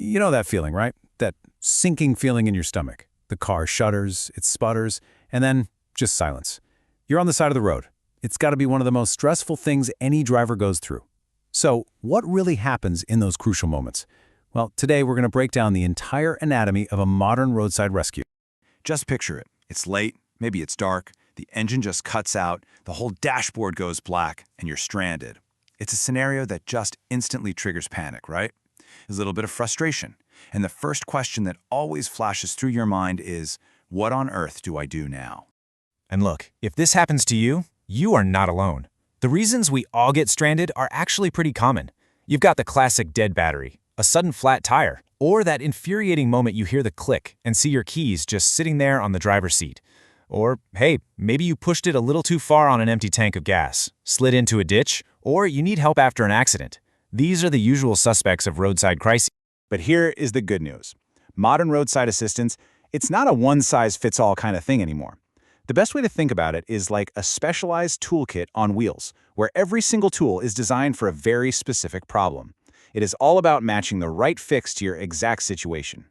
You know that feeling, right? That sinking feeling in your stomach. The car shudders, it sputters, and then just silence. You're on the side of the road. It's got to be one of the most stressful things any driver goes through. So, what really happens in those crucial moments? Well, today we're going to break down the entire anatomy of a modern roadside rescue. Just picture it. It's late, maybe it's dark, the engine just cuts out, the whole dashboard goes black, and you're stranded. It's a scenario that just instantly triggers panic, right? There's a little bit of frustration. And the first question that always flashes through your mind is, what on earth do I do now? And look, if this happens to you, you are not alone. The reasons we all get stranded are actually pretty common. You've got the classic dead battery, a sudden flat tire, or that infuriating moment you hear the click and see your keys just sitting there on the driver's seat. Or, hey, maybe you pushed it a little too far on an empty tank of gas, slid into a ditch, or you need help after an accident. These are the usual suspects of roadside crises. But here is the good news. Modern roadside assistance, it's not a one-size-fits-all kind of thing anymore. The best way to think about it is like a specialized toolkit on wheels, where every single tool is designed for a very specific problem. It is all about matching the right fix to your exact situation.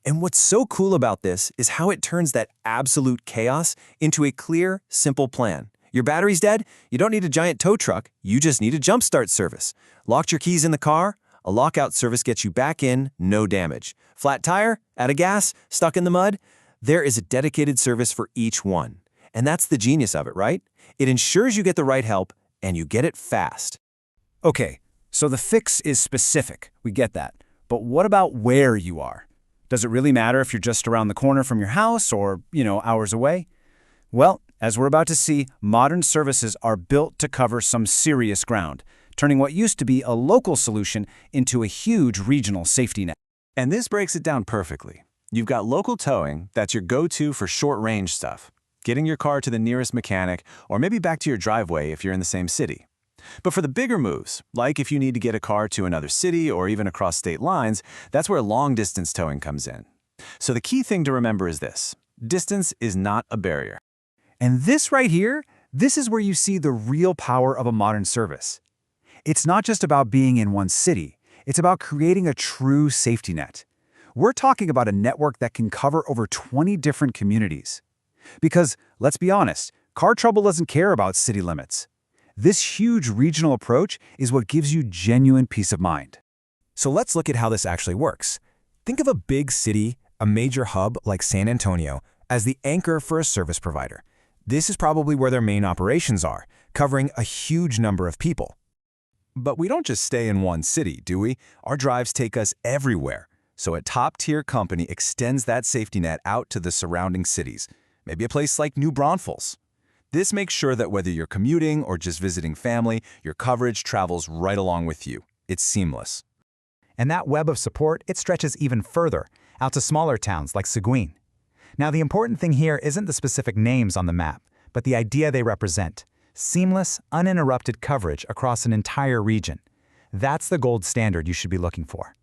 And what's so cool about this is how it turns that absolute chaos into a clear, simple plan. Your battery's dead? You don't need a giant tow truck, you just need a jump start service. Locked your keys in the car? A lockout service gets you back in, no damage. Flat tire? Out of gas? Stuck in the mud? There is a dedicated service for each one. And that's the genius of it, right? It ensures you get the right help, and you get it fast. Okay, so the fix is specific. We get that. But what about where you are? Does it really matter if you're just around the corner from your house or, hours away? Well, as we're about to see, modern services are built to cover some serious ground, turning what used to be a local solution into a huge regional safety net. And this breaks it down perfectly. You've got local towing, that's your go-to for short-range stuff. Getting your car to the nearest mechanic, or maybe back to your driveway if you're in the same city. But for the bigger moves, like if you need to get a car to another city or even across state lines, that's where long-distance towing comes in. So the key thing to remember is this: distance is not a barrier. And this right here, this is where you see the real power of a modern service. It's not just about being in one city, it's about creating a true safety net. We're talking about a network that can cover over 20 different communities. Because, let's be honest, car trouble doesn't care about city limits. This huge regional approach is what gives you genuine peace of mind. So let's look at how this actually works. Think of a big city, a major hub like San Antonio, as the anchor for a service provider. This is probably where their main operations are, covering a huge number of people. But we don't just stay in one city, do we? Our drives take us everywhere. So a top-tier company extends that safety net out to the surrounding cities, maybe a place like New Braunfels. This makes sure that whether you're commuting or just visiting family, your coverage travels right along with you. It's seamless. And that web of support, it stretches even further, out to smaller towns like Seguin. Now, the important thing here isn't the specific names on the map, but the idea they represent: seamless, uninterrupted coverage across an entire region. That's the gold standard you should be looking for.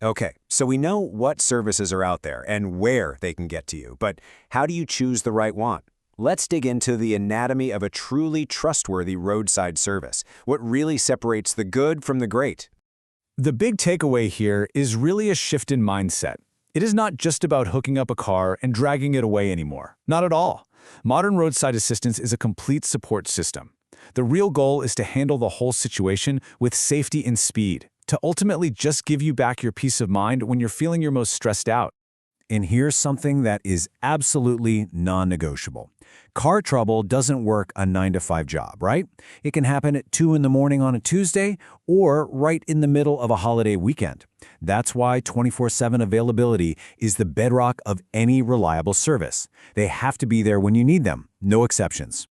Okay, so we know what services are out there and where they can get to you, but how do you choose the right one? Let's dig into the anatomy of a truly trustworthy roadside service. What really separates the good from the great? The big takeaway here is really a shift in mindset. It is not just about hooking up a car and dragging it away anymore. Not at all. Modern roadside assistance is a complete support system. The real goal is to handle the whole situation with safety and speed, to ultimately just give you back your peace of mind when you're feeling your most stressed out. And here's something that is absolutely non-negotiable. Car trouble doesn't work a 9-to-5 job, right? It can happen at 2 in the morning on a Tuesday or right in the middle of a holiday weekend. That's why 24/7 availability is the bedrock of any reliable service. They have to be there when you need them, no exceptions.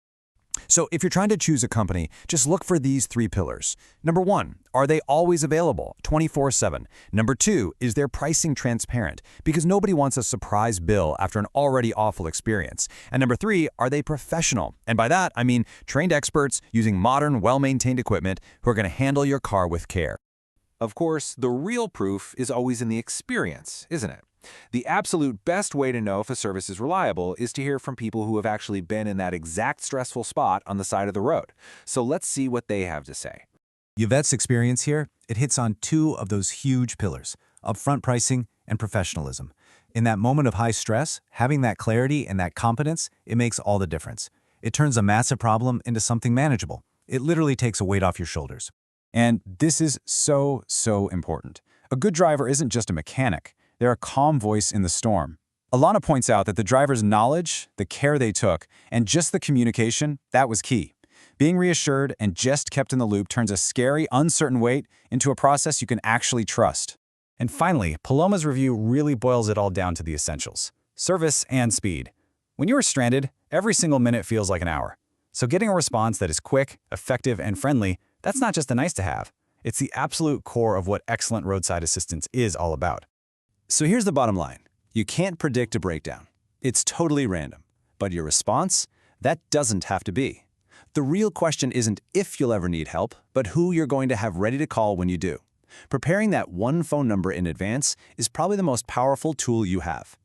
So if you're trying to choose a company, just look for these 3 pillars. Number 1, are they always available 24/7? Number 2, is their pricing transparent? Because nobody wants a surprise bill after an already awful experience. And number 3, are they professional? And by that, I mean trained experts using modern, well-maintained equipment who are going to handle your car with care. Of course, the real proof is always in the experience, isn't it? The absolute best way to know if a service is reliable is to hear from people who have actually been in that exact stressful spot on the side of the road. So let's see what they have to say. Yvette's experience here, it hits on 2 of those huge pillars: upfront pricing, and professionalism. In that moment of high stress, having that clarity and that competence, it makes all the difference. It turns a massive problem into something manageable. It literally takes a weight off your shoulders. And this is so, so important. A good driver isn't just a mechanic. They're a calm voice in the storm. Alana points out that the driver's knowledge, the care they took, and just the communication, that was key. Being reassured and just kept in the loop turns a scary, uncertain wait into a process you can actually trust. And finally, Paloma's review really boils it all down to the essentials: service and speed. When you are stranded, every single minute feels like an hour. So getting a response that is quick, effective, and friendly, that's not just a nice-to-have. It's the absolute core of what excellent roadside assistance is all about. So here's the bottom line. You can't predict a breakdown. It's totally random. But your response? That doesn't have to be. The real question isn't if you'll ever need help, but who you're going to have ready to call when you do. Preparing that one phone number in advance is probably the most powerful tool you have.